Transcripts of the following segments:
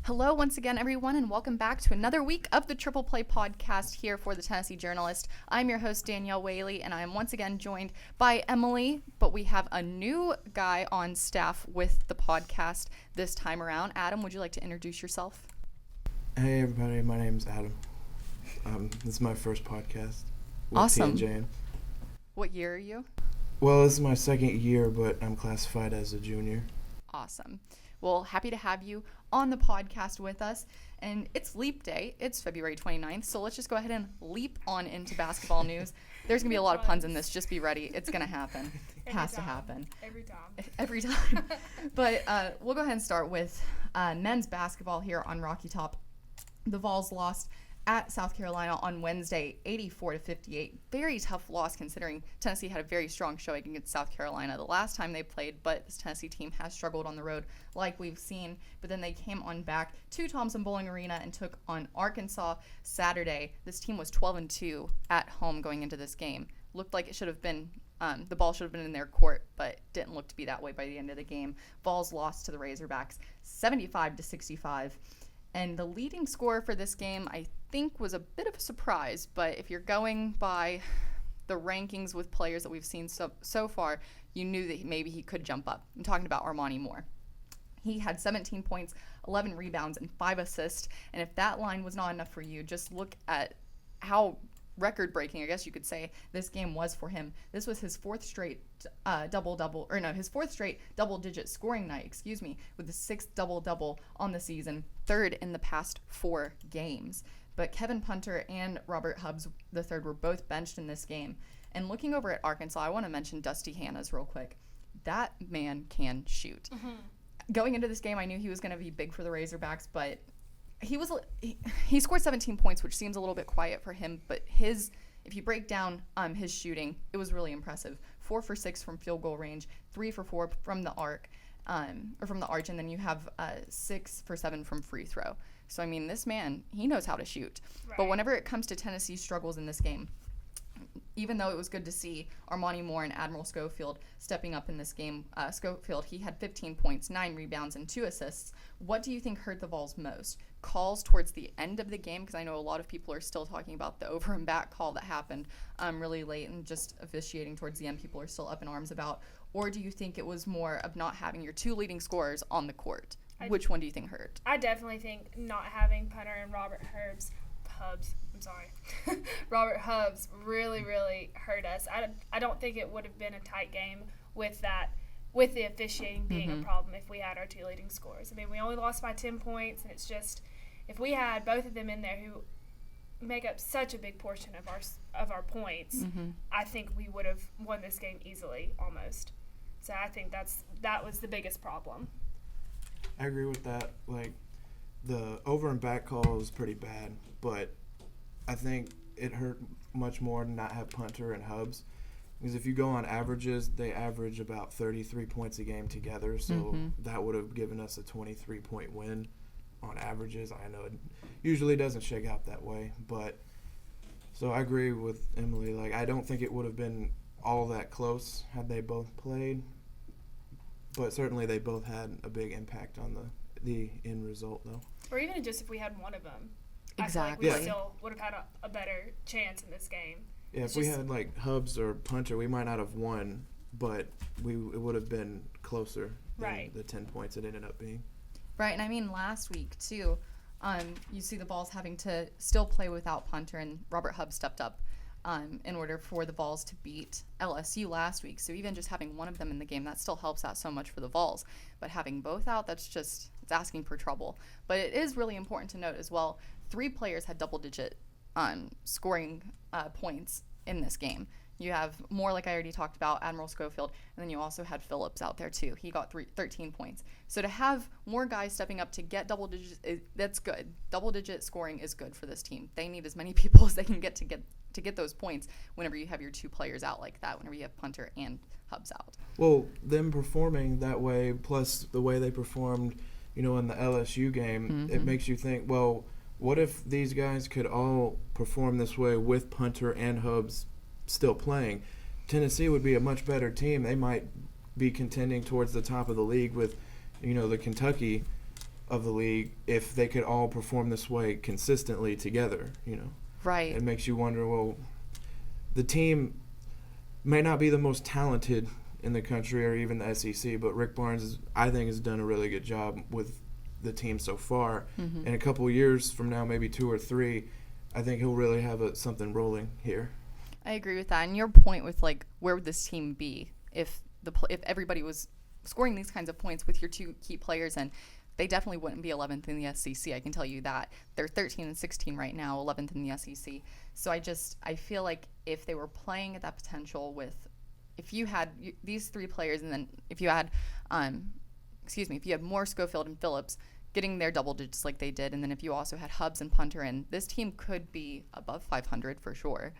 Hello once again, everyone, and welcome back to another week of the Triple Play podcast here for the Tennessee Journalist. I'm your host, Danielle Whaley, and I am once again joined by Emily, but we have a new guy on staff with the podcast this time around. Adam, would you like to introduce yourself? Hey, everybody. My name's Adam. This is my first podcast with Awesome. TNJ. What year are you? Well, this is my second year, but I'm classified as a junior. Awesome. Well, happy to have you on the podcast with us. And it's Leap Day. It's February 29th. So let's just go ahead and leap on into basketball news. There's going to be a lot of puns in this. Just be ready. It's going to happen. It has to happen. Every time. But we'll go ahead and start with men's basketball here on Rocky Top. The Vols lost at South Carolina on Wednesday, 84-58. Very tough loss considering Tennessee had a very strong showing against South Carolina the last time they played, but this Tennessee team has struggled on the road like we've seen. But then they came on back to Thompson-Boling Arena and took on Arkansas Saturday. This team was 12-2 at home going into this game. Looked like it should have been the ball should have been in their court, but didn't look to be that way by the end of the game. Vols lost to the Razorbacks 75-65. And the leading scorer for this game, I think, was a bit of a surprise. But if you're going by the rankings with players that we've seen so far, you knew that maybe he could jump up. I'm talking about Armani Moore. He had 17 points, 11 rebounds, and 5 assists. And if that line was not enough for you, just look at how record-breaking, I guess you could say, this game was for him. This was his fourth straight double-digit scoring night, with the 6th double-double on the season, 3rd in the past 4 games. But Kevin Punter and Robert Hubbs III were both benched in this game. And looking over at Arkansas, I want to mention Dusty Hannas real quick. That man can shoot. Mm-hmm. Going into this game, I knew he was going to be big for the Razorbacks, but he scored 17 points, which seems a little bit quiet for him, but if you break down his shooting, it was really impressive. 4 for 6 from field goal range, 3 for 4 from the arc, and then you have 6 for 7 from free throw. So I mean, this man, he knows how to shoot. Right. But whenever it comes to Tennessee's struggles in this game, even though it was good to see Armani Moore and Admiral Schofield stepping up in this game, Schofield, he had 15 points, 9 rebounds, and 2 assists. What do you think hurt the Vols most? Calls towards the end of the game, because I know a lot of people are still talking about the over and back call that happened really late and just officiating towards the end, people are still up in arms about. Or do you think it was more of not having your 2 leading scorers on the court? Which one do you think hurt? I definitely think not having Punter and Robert Hubbs really, really hurt us. I don't think it would have been a tight game with the officiating being a problem if we had our 2 leading scorers. I mean, we only lost by 10 points, and it's just, if we had both of them in there who make up such a big portion of our points, I think we would have won this game easily, almost. So I think that was the biggest problem. I agree with that. Like, the over and back call was pretty bad, but I think it hurt much more to not have Punter and Hubbs. Because if you go on averages, they average about 33 points a game together, so that would have given us a 23-point win on averages. I know it usually doesn't shake out that way, but so I agree with Emily. Like, I don't think it would have been all that close had they both played, but certainly they both had a big impact on the end result, though. Or even just if we had one of them. Exactly. I feel like we still would have had a better chance in this game. Yeah, if we had, like, Hubbs or Punter, we might not have won, but it would have been closer than the 10 points it ended up being. Right, and I mean, last week, too, you see the Vols having to still play without Punter, and Robert Hubbs stepped up in order for the Vols to beat LSU last week. So even just having one of them in the game, that still helps out so much for the Vols. But having both out, it's asking for trouble. But it is really important to note as well, 3 players had double-digit scoring points in this game. You have Moore, like I already talked about, Admiral Schofield, and then you also had Phillips out there too. He got 13 points. So to have more guys stepping up to get double digits, that's good. Double-digit scoring is good for this team. They need as many people as they can get to get those points whenever you have your 2 players out like that, whenever you have Punter and Hubbs out. Well, them performing that way, plus the way they performed, in the LSU game, it makes you think, well, what if these guys could all perform this way with Punter and Hubbs still playing? Tennessee would be a much better team. They might be contending towards the top of the league with, the Kentucky of the league if they could all perform this way consistently together, Right. It makes you wonder, well, the team may not be the most talented in the country or even the SEC, but Rick Barnes, I think, has done a really good job with the team so far. Mm-hmm. In a couple of years from now, maybe 2 or 3, I think he'll really have something rolling here. I agree with that. And your point with, like, where would this team be if everybody was scoring these kinds of points with your two key players, and they definitely wouldn't be 11th in the SEC. I can tell you that. They're 13 and 16 right now, 11th in the SEC. So I feel like if they were playing at that potential if you had these 3 players, and then if you had, if you had Moore, Schofield, and Phillips getting their double digits like they did, and then if you also had Hubbs and Punter in, this team could be above 500 for sure.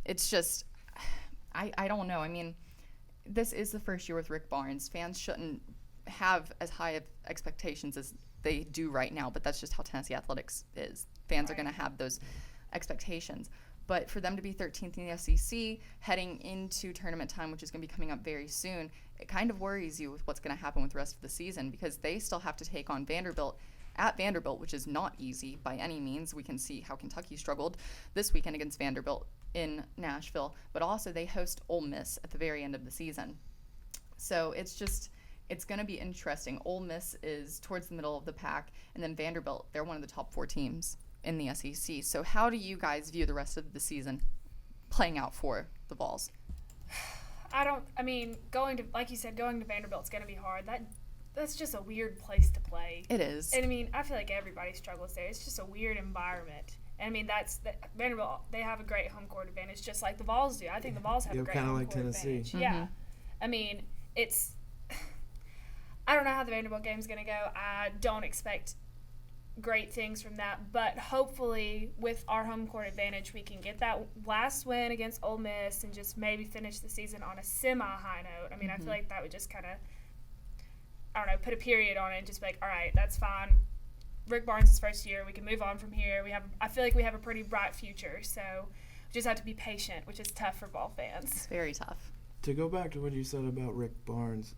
It's just, I don't know. I mean, this is the first year with Rick Barnes. Fans shouldn't have as high of expectations as they do right now, but that's just how Tennessee athletics is. Fans are going to have those expectations. But for them to be 13th in the SEC, heading into tournament time, which is going to be coming up very soon, it kind of worries you with what's going to happen with the rest of the season, because they still have to take on Vanderbilt at Vanderbilt, which is not easy by any means. We can see how Kentucky struggled this weekend against Vanderbilt in Nashville, but also they host Ole Miss at the very end of the season. So it's going to be interesting. Ole Miss is towards the middle of the pack, and then Vanderbilt, they're one of the top 4 teams in the SEC. So how do you guys view the rest of the season playing out for the Vols? Like you said, going to Vanderbilt's going to be hard. That's just a weird place to play. It is. And I feel like everybody struggles there. It's just a weird environment. And Vanderbilt, they have a great home court advantage, just like the Vols do. I think the Vols have a great home court Tennessee. advantage. Mm-hmm. Yeah. I don't know how the Vanderbilt game's going to go. I don't expect great things from that, but hopefully with our home court advantage, we can get that last win against Ole Miss and just maybe finish the season on a semi-high note. I feel like that would just kind of, put a period on it and just be like, all right, that's fine. Rick Barnes' first year, we can move on from here. I feel like we have a pretty bright future, so we just have to be patient, which is tough for Vol fans. It's very tough. To go back to what you said about Rick Barnes,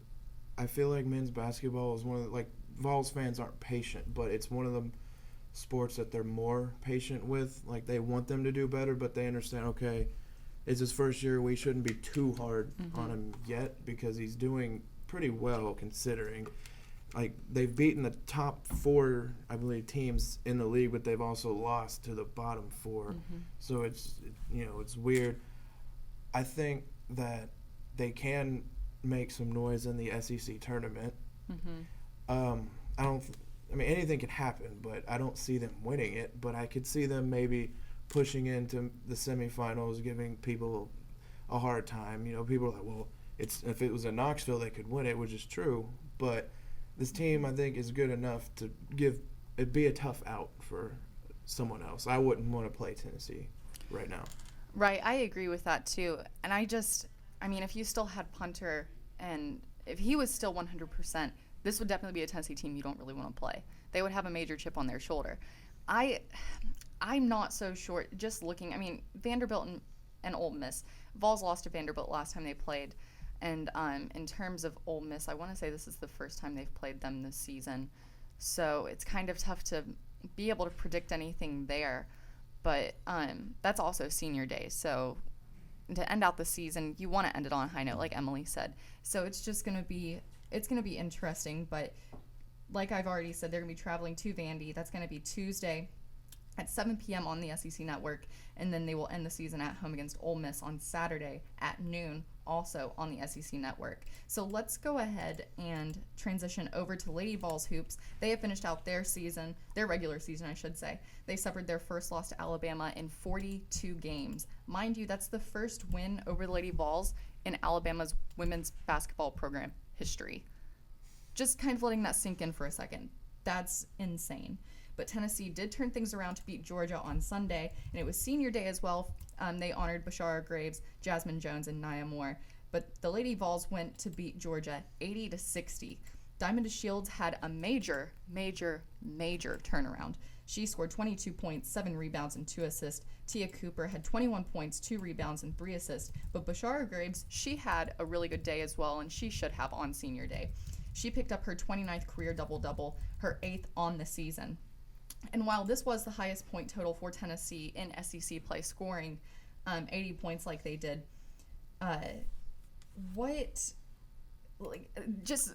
I feel like men's basketball is one of the, Vols fans aren't patient, but it's one of the sports that they're more patient with. Like, they want them to do better, but they understand, okay, it's his first year. We shouldn't be too hard on him yet, because he's doing pretty well considering. Like, they've beaten the top 4, I believe, teams in the league, but they've also lost to the bottom 4. So it's weird. I think that they can make some noise in the SEC tournament. Anything can happen, but I don't see them winning it. But I could see them maybe pushing into the semifinals, giving people a hard time. People are like, well, if it was in Knoxville, they could win it, which is true. But this team, I think, is good enough to it'd be a tough out for someone else. I wouldn't want to play Tennessee right now. Right, I agree with that too. And if you still had Punter and if he was still 100%, this would definitely be a Tennessee team you don't really want to play. They would have a major chip on their shoulder. I'm not so sure. Just looking, Vanderbilt and Ole Miss. Vols lost to Vanderbilt last time they played. And in terms of Ole Miss, I want to say this is the first time they've played them this season. So it's kind of tough to be able to predict anything there. But that's also senior day. So to end out the season, you want to end it on a high note, like Emily said. So it's just going to be interesting. But like I've already said, they're going to be traveling to Vandy. That's going to be Tuesday at 7 p.m. on the SEC Network. And then they will end the season at home against Ole Miss on Saturday at noon, also on the SEC Network. So let's go ahead and transition over to Lady Vols hoops. They have finished out their regular season, I should say. They suffered their first loss to Alabama in 42 games. Mind you, that's the first win over the Lady Vols in Alabama's women's basketball program history. Just kind of letting that sink in for a second. That's insane. But Tennessee did turn things around to beat Georgia on Sunday, and it was senior day as well. They honored Bashara Graves, Jasmine Jones, and Nia Moore. But the Lady Vols went to beat Georgia 80-60. Diamond Shields had a major turnaround. She scored 22 points, 7 rebounds, and 2 assists. Tia Cooper had 21 points, 2 rebounds, and 3 assists. But Bashara Graves, she had a really good day as well, and she should have on senior day. She picked up her 29th career double-double, her 8th on the season. And while this was the highest point total for Tennessee in SEC play, scoring 80 points like they did, just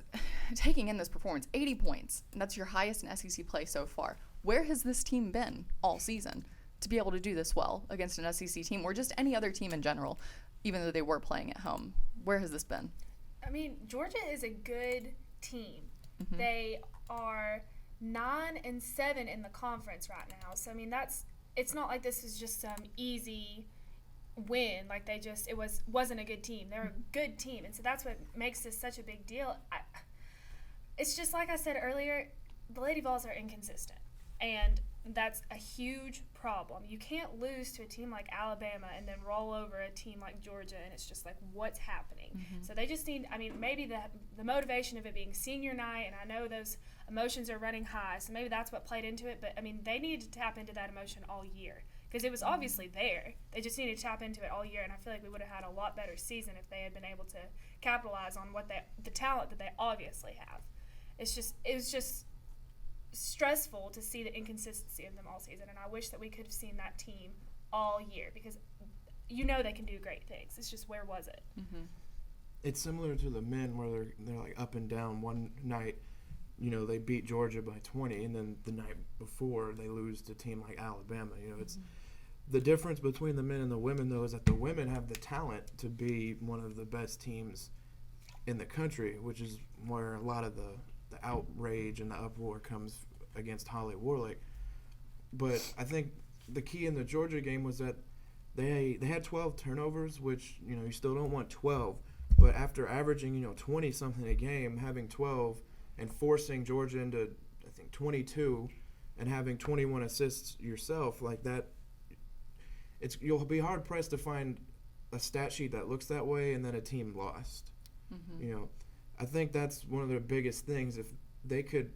taking in this performance, 80 points, and that's your highest in SEC play so far. Where has this team been all season to be able to do this well against an SEC team or just any other team in general, even though they were playing at home? Where has this been? I mean, Georgia is a good team. Mm-hmm. They are 9-7 in the conference right now. So I mean, it's not like this is just some easy win. Like wasn't a good team. They're a good team, and so that's what makes this such a big deal. It's just like I said earlier, the Lady Vols are inconsistent, and that's a huge problem. You can't lose to a team like Alabama and then roll over a team like Georgia, and it's just like, what's happening? Mm-hmm. So they just need, I mean, maybe the motivation of it being senior night, and I know those emotions are running high, so maybe that's what played into it, but I mean, they needed to tap into that emotion all year because it was obviously there. They just needed to tap into it all year, and I feel like we would have had a lot better season if they had been able to capitalize on the talent that they obviously have. It was just stressful to see the inconsistency of them all season, and I wish that we could have seen that team all year because they can do great things. It's just, where was it? Mm-hmm. It's similar to the men where they're like up and down. One night, they beat Georgia by 20, and then the night before they lose to a team like Alabama. It's the difference between the men and the women, though, is that the women have the talent to be one of the best teams in the country, which is where a lot of the outrage and the uproar comes against Holly Warlick. But I think the key in the Georgia game was that they had 12 turnovers, which, you still don't want 12. But after averaging, 20-something a game, having 12 and forcing Georgia into, I think, 22 and having 21 assists yourself, like that, you'll be hard-pressed to find a stat sheet that looks that way and then a team lost. Mm-hmm. I think that's one of their biggest things. If they could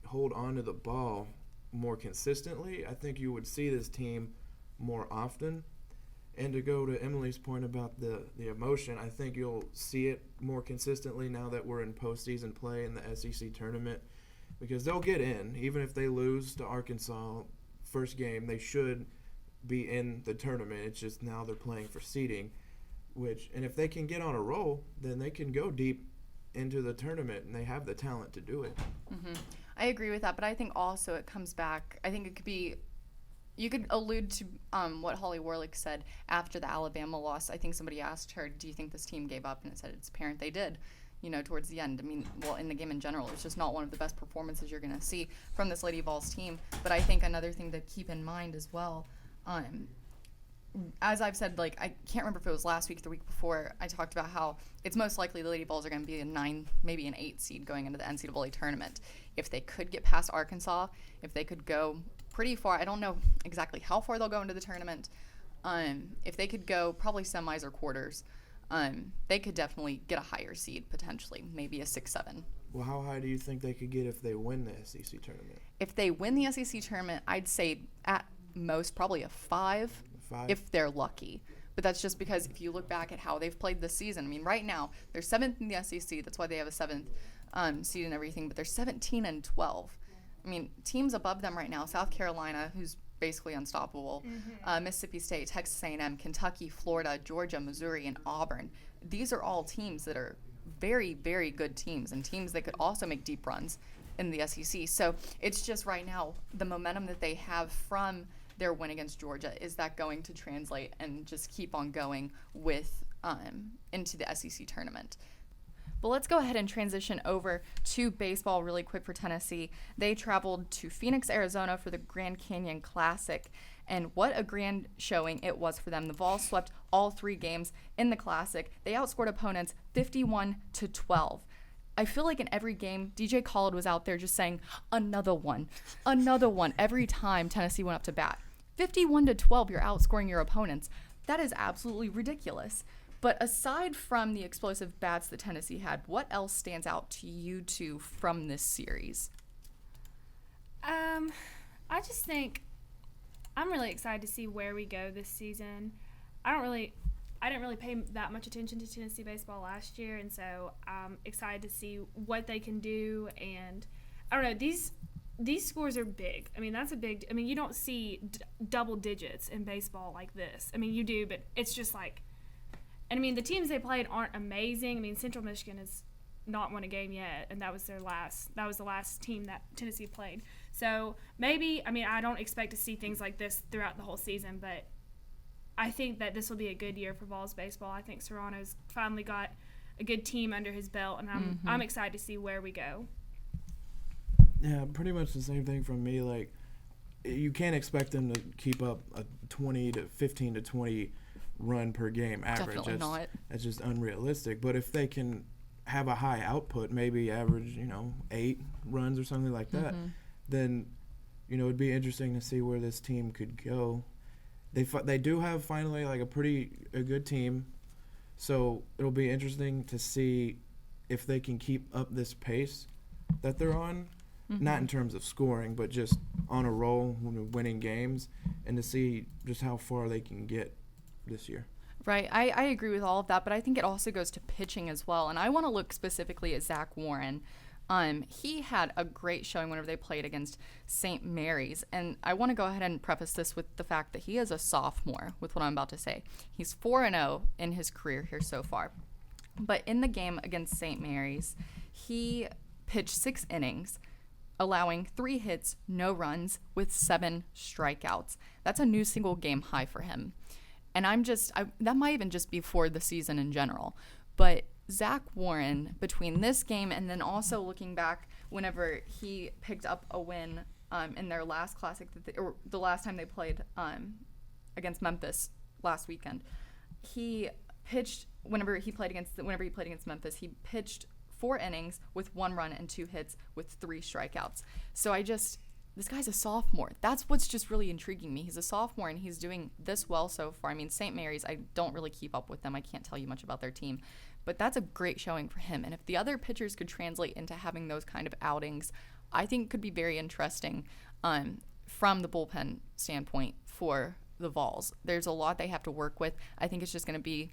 hold on to the ball more consistently, I think you would see this team more often. And to go to Emily's point about the emotion, I think you'll see it more consistently now that we're in postseason play in the SEC tournament, because they'll get in. Even if they lose to Arkansas first game, they should be in the tournament. It's just now they're playing for seeding, and if they can get on a roll, then they can go deep into the tournament, and they have the talent to do it. Mm-hmm. I agree with that, but I think also it comes back. I think it could be, you could allude to what Holly Warlick said after the Alabama loss. I think somebody asked her, do you think this team gave up? And it said it's apparent they did, towards the end. I mean, in the game in general, it's just not one of the best performances you're going to see from this Lady Vols team. But I think another thing to keep in mind as well, as I've said, I can't remember if it was last week or the week before, I talked about how it's most likely the Lady Vols are going to be a 9, maybe an 8 seed going into the NCAA tournament. If they could get past Arkansas, if they could go pretty far, I don't know exactly how far they'll go into the tournament. If they could go probably semis or quarters, they could definitely get a higher seed potentially, maybe a 6-7. Well, how high do you think they could get if they win the SEC tournament? If they win the SEC tournament, I'd say at most probably a 5. If they're lucky. But that's just because if you look back at how they've played this season, I mean, right now, they're 7th in the SEC. That's why they have a 7th seed and everything. But they're 17-12. I mean, teams above them right now, South Carolina, who's basically unstoppable, Mississippi State, Texas A&M, Kentucky, Florida, Georgia, Missouri, and Auburn. These are all teams that are very, very good teams and teams that could also make deep runs in the SEC. So it's just right now the momentum that they have from their win against Georgia, is that going to translate and just keep on going with into the SEC tournament? But let's go ahead and transition over to baseball really quick for Tennessee. They traveled to Phoenix, Arizona for the Grand Canyon Classic, and what a grand showing it was for them. The Vols swept all 3 games in the Classic. They outscored opponents 51-12. I feel like in every game, DJ Khaled was out there just saying, another one, every time Tennessee went up to bat. 51-12, you're outscoring your opponents. That is absolutely ridiculous. But aside from the explosive bats that Tennessee had, what else stands out to you two from this series? I just think I'm really excited to see where we go this season. I don't really I didn't really pay that much attention to Tennessee baseball last year, and so I'm excited to see what they can do. And I don't know, these scores are big. I mean, that's a big – I mean, you don't see double digits in baseball like this. I mean, you do, but it's just like – and, I mean, the teams they played aren't amazing. I mean, Central Michigan has not won a game yet, and that was the last team that Tennessee played. So maybe – I mean, I don't expect to see things like this throughout the whole season, but I think that this will be a good year for Vols baseball. I think Serrano's finally got a good team under his belt, and I'm excited to see where we go. Yeah, pretty much the same thing from me. Like, you can't expect them to keep up a 15 to 20 run per game average. Definitely not. That's just unrealistic. But if they can have a high output, maybe average, 8 runs or something like that, then, it'd be interesting to see where this team could go. They do have finally like a good team, so it'll be interesting to see if they can keep up this pace that they're on. Not in terms of scoring, but just on a roll, winning games, and to see just how far they can get this year. Right. I agree with all of that, but I think it also goes to pitching as well. And I want to look specifically at Zach Warren. He had a great showing whenever they played against St. Mary's. And I want to go ahead and preface this with the fact that he is a sophomore, with what I'm about to say. He's 4-0 in his career here so far. But in the game against St. Mary's, he pitched 6 innings, allowing 3 hits, no runs, with 7 strikeouts. That's a new single game high for him. And that might even just be for the season in general. But Zach Warren, between this game and then also looking back whenever he picked up a win in their last classic, or the last time they played against Memphis last weekend, he pitched whenever he played against Memphis, he pitched 4 innings with 1 run and 2 hits with 3 strikeouts. So this guy's a sophomore. That's what's just really intriguing me. He's a sophomore and he's doing this well so far. I mean, St. Mary's, I don't really keep up with them. I can't tell you much about their team, but that's a great showing for him. And if the other pitchers could translate into having those kind of outings, I think it could be very interesting from the bullpen standpoint for the Vols. There's a lot they have to work with. I think it's just going to be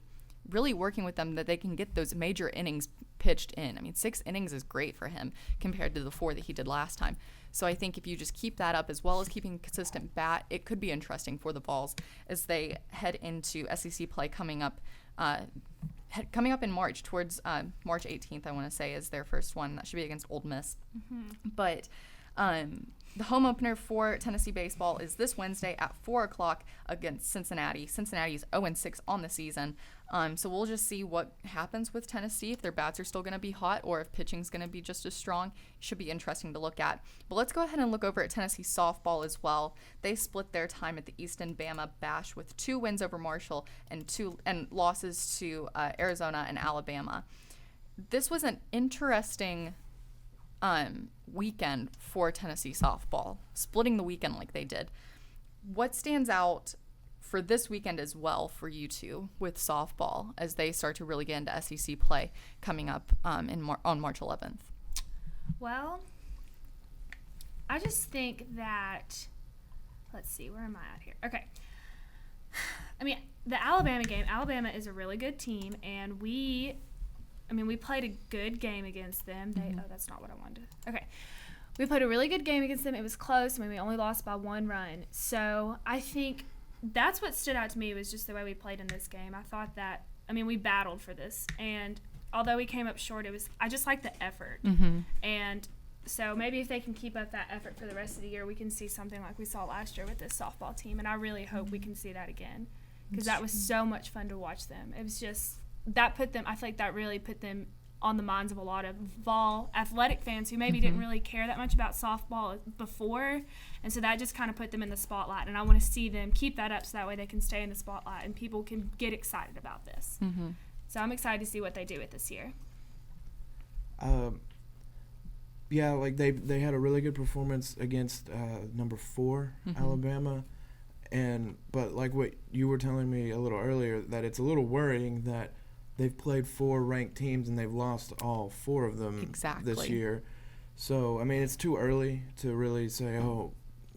really working with them that they can get those major innings pitched in. I mean, 6 innings is great for him compared to the 4 that he did last time. So I think if you just keep that up as well as keeping consistent bat, it could be interesting for the Vols as they head into SEC play coming up in March, towards March 18th, I want to say, is their first one. That should be against Ole Miss. But the home opener for Tennessee baseball is this Wednesday at 4 o'clock against Cincinnati. Cincinnati is 0-6 on the season. So we'll just see what happens with Tennessee, if their bats are still going to be hot or if pitching's going to be just as strong. Should be interesting to look at. But let's go ahead and look over at Tennessee softball as well. They split their time at the Easton Bama Bash with 2 wins over Marshall and losses to Arizona and Alabama. This was an interesting weekend for Tennessee softball, splitting the weekend like they did. What stands out for this weekend as well for you two with softball as they start to really get into SEC play coming up on March 11th? Well, I just think that, let's see, where am I at here? Okay. I mean, the Alabama game, Alabama is a really good team, and we played a good game against them. That's not what I wanted to. Okay. We played a really good game against them. It was close. We only lost by 1 run. So I think that's what stood out to me, was just the way we played in this game. I thought that, we battled for this. And although we came up short, I just like the effort. And so maybe if they can keep up that effort for the rest of the year, we can see something like we saw last year with this softball team. And I really hope we can see that again, because that was so much fun to watch them. It was just, I feel like that really put them on the minds of a lot of Vol athletic fans who maybe didn't really care that much about softball before. And so that just kind of put them in the spotlight. And I want to see them keep that up so that way they can stay in the spotlight and people can get excited about this. So I'm excited to see what they do with this year. Yeah, like they had a really good performance against number 4, Alabama. But like what you were telling me a little earlier, that it's a little worrying that they've played 4 ranked teams and they've lost all 4 of them this year. So, it's too early to really say,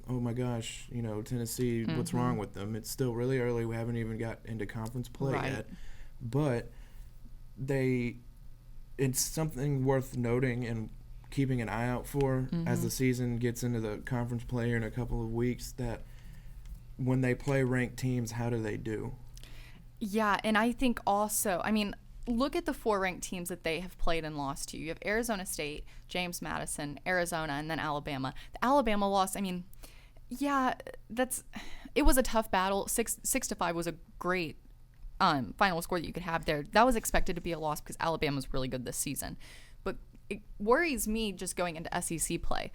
oh my gosh, Tennessee, what's wrong with them? It's still really early. We haven't even got into conference play yet. But it's something worth noting and keeping an eye out for as the season gets into the conference play in a couple of weeks, that when they play ranked teams, how do they do? Yeah, and I think also, look at the 4 ranked teams that they have played and lost to. You have Arizona State, James Madison, Arizona, and then Alabama. The Alabama loss, it was a tough battle. 6-5 was a great final score that you could have there. That was expected to be a loss because Alabama was really good this season. But it worries me just going into SEC play.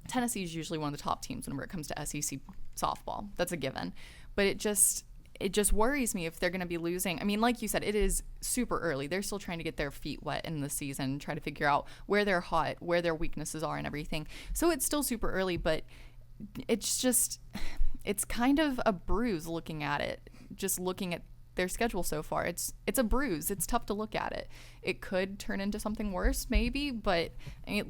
Tennessee is usually one of the top teams whenever it comes to SEC softball. That's a given. But it just worries me if they're going to be losing. Like you said, it is super early. They're still trying to get their feet wet in the season, try to figure out where they're hot, where their weaknesses are and everything. So it's still super early, but it's kind of a bruise looking at it, just looking at their schedule so far. It's a bruise. It's tough to look at it. It could turn into something worse maybe, but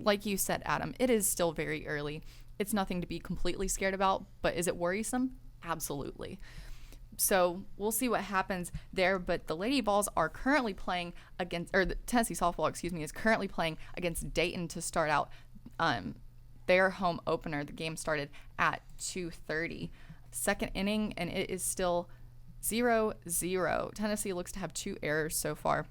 like you said, Adam, it is still very early. It's nothing to be completely scared about, but is it worrisome? Absolutely. So we'll see what happens there, but the Lady Vols are currently playing the Tennessee softball, is currently playing against Dayton to start out their home opener. The game started at 2:30. Second inning, and it is still 0-0. Tennessee looks to have 2 errors so far.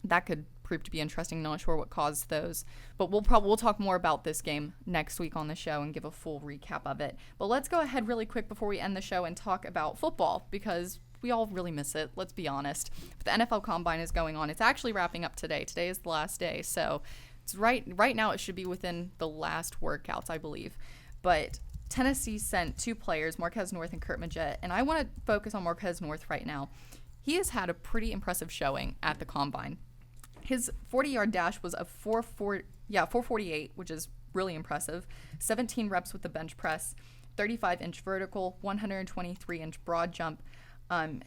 That could prove to be interesting. Not sure what caused those, but we'll talk more about this game next week on the show and give a full recap of it. But let's go ahead really quick before we end the show and talk about football, because we all really miss it. Let's be honest. But the NFL Combine is going on. It's actually wrapping up today. Today is the last day, so it's right now it should be within the last workouts, I believe. But Tennessee sent 2 players, Marquez North and Kurt Magette, and I want to focus on Marquez North right now. He has had a pretty impressive showing at the Combine. His 40-yard dash was a 448, which is really impressive. 17 reps with the bench press, 35-inch vertical, 123-inch broad jump.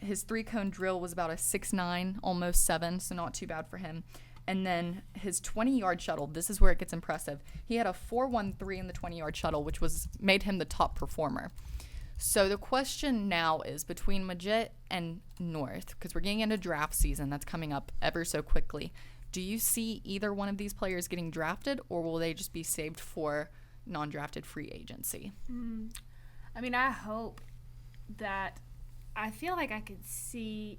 His 3-cone drill was about a 6'9", almost 7, so not too bad for him. And then his 20-yard shuttle, this is where it gets impressive. He had a 4.13 in the 20-yard shuttle, which made him the top performer. So the question now is between Magette and North, because we're getting into draft season that's coming up ever so quickly. Do you see either one of these players getting drafted, or will they just be saved for non-drafted free agency? I hope that – I feel like I could see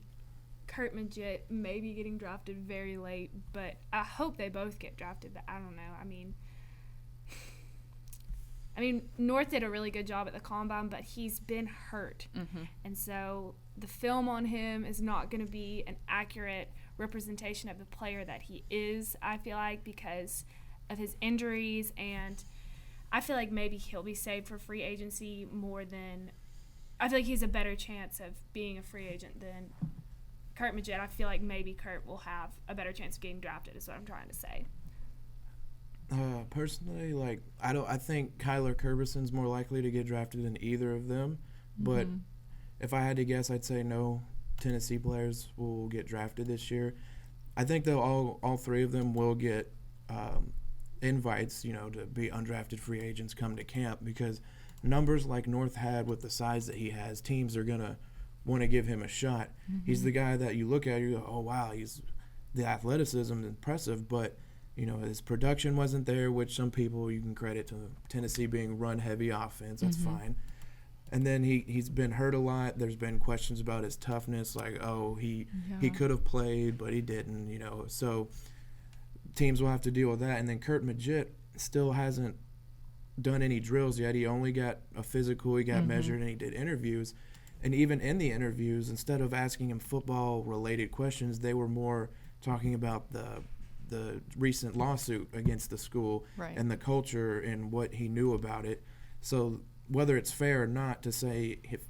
Kurt Magette maybe getting drafted very late, but I hope they both get drafted, but I don't know. North did a really good job at the Combine, but he's been hurt. And so the film on him is not going to be an accurate representation of the player that he is, I feel like, because of his injuries. And I feel like maybe he'll be saved for free agency more than – I feel like he's a better chance of being a free agent than Kurt Magette. I feel like maybe Kurt will have a better chance of getting drafted is what I'm trying to say. Personally, I think Caylor Curbison's more likely to get drafted than either of them. But if I had to guess, I'd say no Tennessee players will get drafted this year. I think though all 3 of them will get invites, to be undrafted free agents come to camp, because numbers like North had with the size that he has, teams are gonna want to give him a shot. He's the guy that you look at, you go, oh wow, the athleticism is impressive, but his production wasn't there, which some people you can credit to Tennessee being run-heavy offense. That's fine. And then he's been hurt a lot. There's been questions about his toughness, like, he could have played, but he didn't, So teams will have to deal with that. And then Kurt Magette still hasn't done any drills yet. He only got a physical. He got measured, and he did interviews. And even in the interviews, instead of asking him football-related questions, they were more talking about the recent lawsuit against the school and the culture and what he knew about it. So whether it's fair or not to say if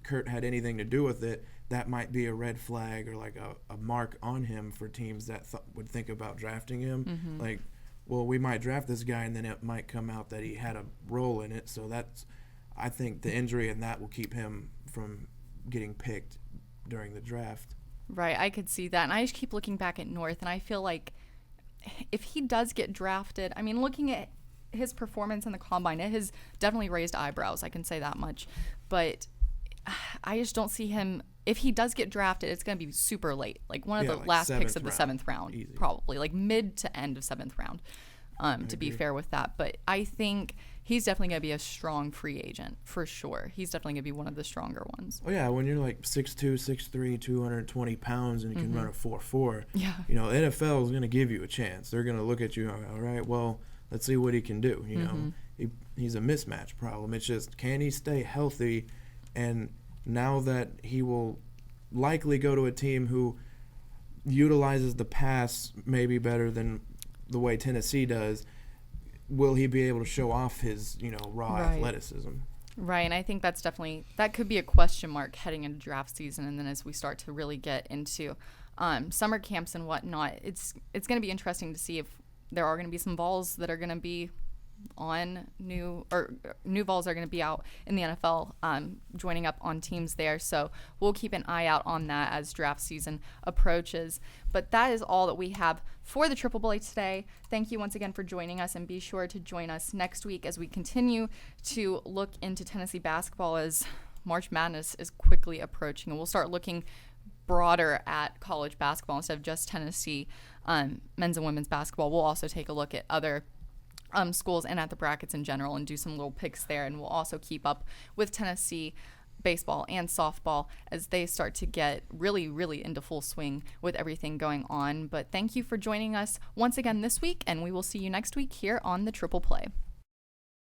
Kurt had anything to do with it, that might be a red flag or like a mark on him for teams that would think about drafting him. Like, well, we might draft this guy, and then it might come out that he had a role in it. So I think the injury in that will keep him from getting picked during the draft. Right, I could see that. And I just keep looking back at North, and I feel like if he does get drafted, looking at his performance in the combine, it has definitely raised eyebrows. I can say that much. But I just don't see him. If he does get drafted, it's going to be super late. Like one of the last picks of the 7th round, easy. Probably. Like mid to end of 7th round, to be fair with that. But I think he's definitely going to be a strong free agent, for sure. He's definitely going to be one of the stronger ones. Well, yeah, when you're like 6'2", 6'3", 220 pounds, and you can run a 4.4, you know, NFL is going to give you a chance. They're going to look at you, all right, well, let's see what he can do. You know, he's a mismatch problem. It's just, can he stay healthy? And now that he will likely go to a team who utilizes the pass maybe better than the way Tennessee does, will he be able to show off his, you know, raw athleticism? Right, and I think that's definitely, that could be a question mark heading into draft season, and then as we start to really get into summer camps and whatnot, it's going to be interesting to see if there are going to be some Vols that are going to be on new Vols are going to be out in the NFL, joining up on teams there. So we'll keep an eye out on that as draft season approaches. But that is all that we have for the Triple Play today. Thank you once again for joining us, and be sure to join us next week as we continue to look into Tennessee basketball as March Madness is quickly approaching, and we'll start looking broader at college basketball instead of just Tennessee men's and women's basketball. We'll also take a look at other schools and at the brackets in general and do some little picks there, and we'll also keep up with Tennessee baseball and softball as they start to get really, really into full swing with everything going on. But thank you for joining us once again this week, and we will see you next week here on the Triple Play.